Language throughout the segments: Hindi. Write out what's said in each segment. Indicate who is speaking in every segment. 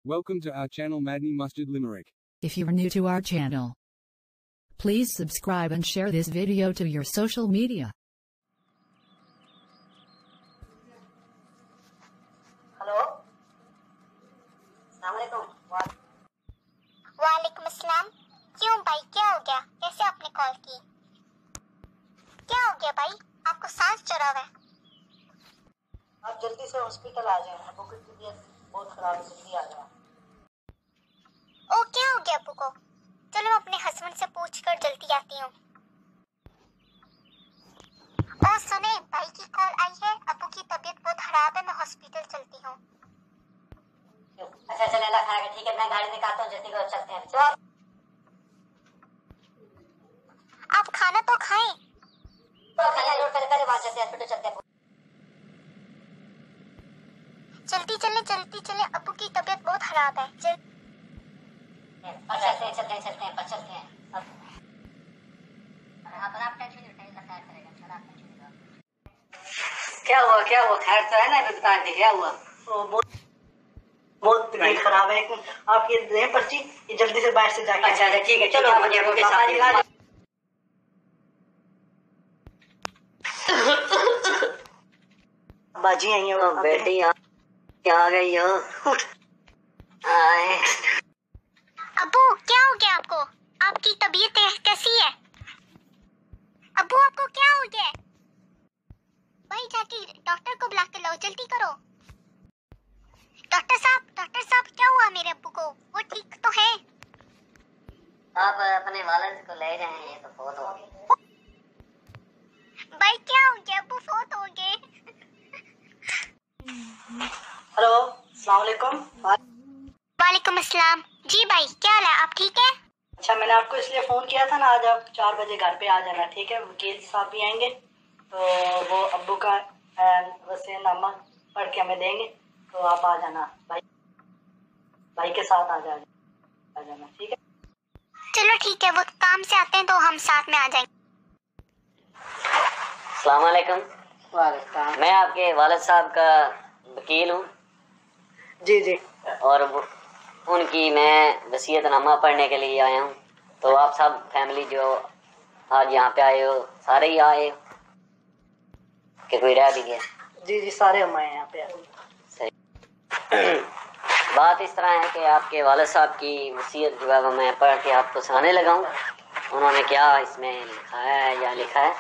Speaker 1: Welcome to our channel Madni Mustard Limerick.
Speaker 2: If you are new to our channel, please subscribe and share this video to your social media.
Speaker 3: Hello, अस्सलाम वालेकुम।
Speaker 4: वालेकुम अस्सलाम। क्यों भाई, क्या हो गया? कैसे आपने कॉल की? क्या हो गया भाई? आपको सांस चढ़ा हुआ है?
Speaker 3: आप जल्दी से हॉस्पिटल आ जाएं, अबू की तबीयत बहुत खराब है, जल्दी आ जाएं।
Speaker 4: ओ, क्या हो गया अब्बू को? चलो मैं अपने हस्बैंड से पूछकर जल्दी आती हूँ। ओ सुने, भाई की कॉल आई है, अब्बू की तबीयत बहुत खराब है, मैं हॉस्पिटल चलती हूँ।
Speaker 3: अच्छा चले, अल्लाह खाएगा। ठीक है, मैं गाड़ी निकालता हूँ, जल्दी करो, चलते हैं। चलो
Speaker 4: आप खाना तो खाएं।
Speaker 3: तो पहले वहाँ चलते हैं, हॉस्पिटल चलते हैं।
Speaker 4: जल्दी चले, अब्बू की तबीयत बहुत खराब है।
Speaker 3: चलते हैं। आप टेंशन नहीं उठाइए, अल्लाह खैर करेगा, इंशाल्लाह आप टेंशन नहीं लो। क्या हुआ? खैर तो है ना? बता दे क्या हुआ। बहुत तबीयत खराब है, आप ये दें पर्ची, ये जल्दी से बाहर से जाके। अच्छा ठीक है, चलो मुझे आपके साथ बाजी आई है बेटी, क्या आ गई हो?
Speaker 4: अब्बू क्या हो गया आपको? आपकी तबीयत कैसी है? अब्बू आपको क्या हो गया? भाई जाके डॉक्टर को बुला के लाओ, जल्दी करो। डॉक्टर साहब क्या हुआ मेरे अब्बू को? वो ठीक तो है?
Speaker 3: आप अपने वालिद को ले जाएं, ये तो बहुत हो गए।
Speaker 4: भाई क्या हो गया? अब्बू फोत हो गए।
Speaker 3: हेलो, अस्सलाम वालेकुम।
Speaker 4: वालेकुम अस्सलाम। जी भाई, क्या हाल है? आप ठीक है?
Speaker 3: अच्छा, मैंने आपको इसलिए फोन किया था ना, आज आप 4 बजे घर पे आ जाना, ठीक है? वकील साहब भी आएंगे, तो वो अब्बू का वसीयतनामा पढ़ के हमें देंगे, तो आप आ जाना, भाई के साथ आ जाना, ठीक है?
Speaker 4: चलो ठीक है, वो काम से आते हैं तो हम साथ में आ जाएंगे।
Speaker 5: अस्सलाम वालेकुम।
Speaker 3: वालेकुम।
Speaker 5: मैं आपके वालिद साहब का वकील हूँ।
Speaker 3: जी।
Speaker 5: और उनकी मैं वसीयतनामा पढ़ने के लिए आया हूँ। तो आप सब फैमिली जो आज यहाँ पे आए हो, सारे ही आए हो कि कोई रह भी गया?
Speaker 3: जी, सारे हम आए यहाँ पे।
Speaker 5: सही। बात इस तरह है कि आपके वालिद साहब की वसीयत जो है वो मैं पढ़ के आपको सुनाने लगा हूँ। उन्होंने क्या इसमें लिखा है या लिखा है,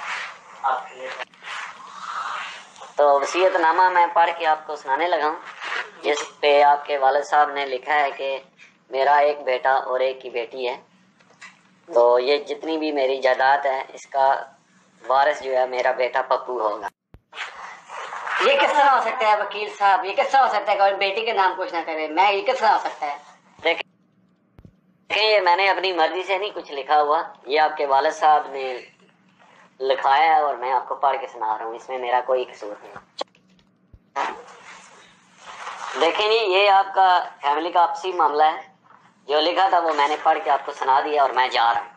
Speaker 5: तो वसीयतनामा मैं पढ़ के आपको सुनाने लगा हूँ, जिस पे आपके वालिद साहब ने लिखा है कि मेरा एक बेटा और एक ही बेटी है, तो ये जितनी भी मेरी जायदाद है इसका वारिस जो है मेरा बेटा पप्पू होगा।
Speaker 3: ये किस तरह हो सकता है वकील साहब? ये किस तरह हो सकता है कि बेटी के नाम कुछ ना करे? मैं ये किस तरह हो सकता है?
Speaker 5: देखें, ये मैंने अपनी मर्जी से नहीं कुछ लिखा हुआ, ये आपके वालिद साहब ने लिखाया है और मैं आपको पढ़ के सुना रहा हूँ, इसमें मेरा कोई कसूर नहीं। देखें जी, ये आपका फैमिली का आपसी मामला है, जो लिखा था वो मैंने पढ़ के आपको सुना दिया और मैं जा रहा हूँ।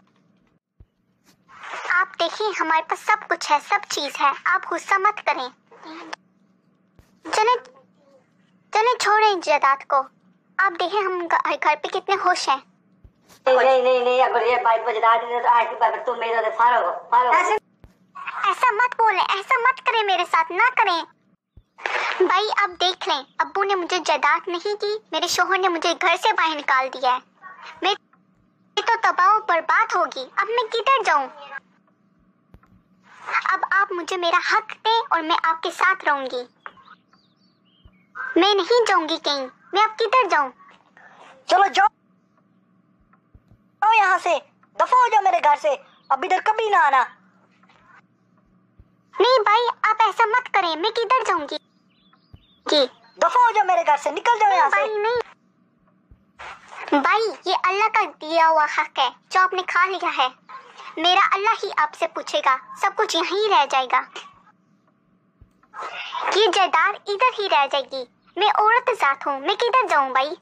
Speaker 4: आप देखिए, हमारे पास सब कुछ है, सब चीज है, आप गुस्सा मत करें। चले छोड़ें जायदाद को। आप देखें हम घर पे कितने खुश हैं।
Speaker 3: नहीं, अगर ये बात बजा दे तो आज की बात तुम मेरे से फारो।
Speaker 4: ऐसा मत बोले, ऐसा मत करें, मेरे साथ ना करें। भाई आप देख लें, अब्बू ने मुझे जायदाद नहीं की, मेरे शोहर ने मुझे घर से बाहर निकाल दिया है। मैं तो तबाह बर्बाद होगी, अब मैं किधर जाऊं? अब आप मुझे मेरा हक दें और मैं आपके साथ रहूंगी। मैं नहीं जाऊंगी कहीं, मैं अब किधर जाऊं?
Speaker 3: चलो जाओ यहाँ से, दफा हो जाओ मेरे घर से, अब इधर कभी ना आना।
Speaker 4: नहीं भाई, आप ऐसा मत करें, मैं किधर जाऊंगी?
Speaker 3: दफा हो जाओ मेरे घर से, निकल जाओ यहाँ से।
Speaker 4: नहीं भाई, ये अल्लाह का दिया हुआ हक है जो आपने खा लिया है। मेरा अल्लाह ही आपसे पूछेगा, सब कुछ यहीं रह जाएगा, ये जायदाद इधर ही रह जाएगी। मैं औरत जात हूँ, मैं किधर जाऊँ भाई?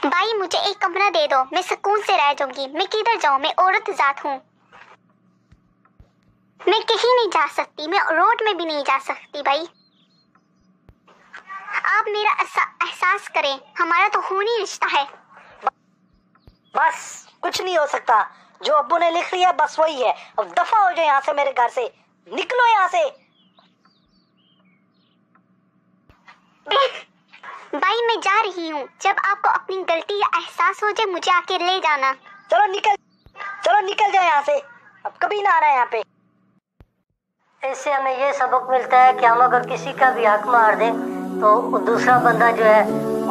Speaker 4: भाई मुझे एक कमरा दे दो, मैं सुकून से रह जाऊंगी। मैं किधर जाऊँ? मैं औरत जात हूँ, मैं कहीं नहीं जा सकती, मैं रोड में भी नहीं जा सकती भाई। आप मेरा एहसास करें, हमारा तो खूनी रिश्ता है।
Speaker 3: बस कुछ नहीं हो सकता, जो अब्बू ने लिख लिया बस वही है। अब दफा हो जाओ यहाँ से, मेरे घर से निकलो यहाँ से।
Speaker 4: भाई मैं जा रही हूँ, जब आपको अपनी गलती या एहसास हो जाए मुझे आके ले जाना।
Speaker 3: चलो निकल जाओ यहाँ से, अब कभी ना आना यहाँ पे।
Speaker 6: इससे हमें ये सबक मिलता है कि हम अगर किसी का भी हक मार दें तो दूसरा बंदा जो है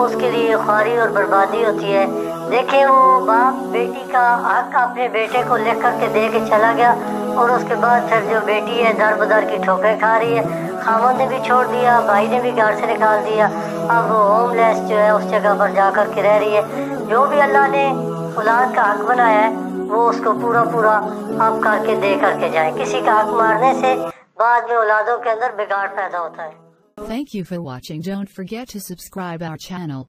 Speaker 6: उसके लिए ख्वारी और बर्बादी होती है। देखें, वो बाप बेटी का हक अपने बेटे को लिख करके दे के चला गया और उसके बाद फिर जो बेटी है दर बदर की ठोकरें खा रही है। खामोद ने भी छोड़ दिया, भाई ने भी घर से निकाल दिया। अब वो होमलेस जो है उस जगह पर जा कर के रह रही है। जो भी अल्लाह ने औलाद का हक बनाया है वो उसको पूरा आप करके दे करके जाए। किसी का हक मारने से बाद में औलादों के अंदर बिगाड़ पैदा होता है।
Speaker 2: Thank you for watching. Don't forget to subscribe our channel.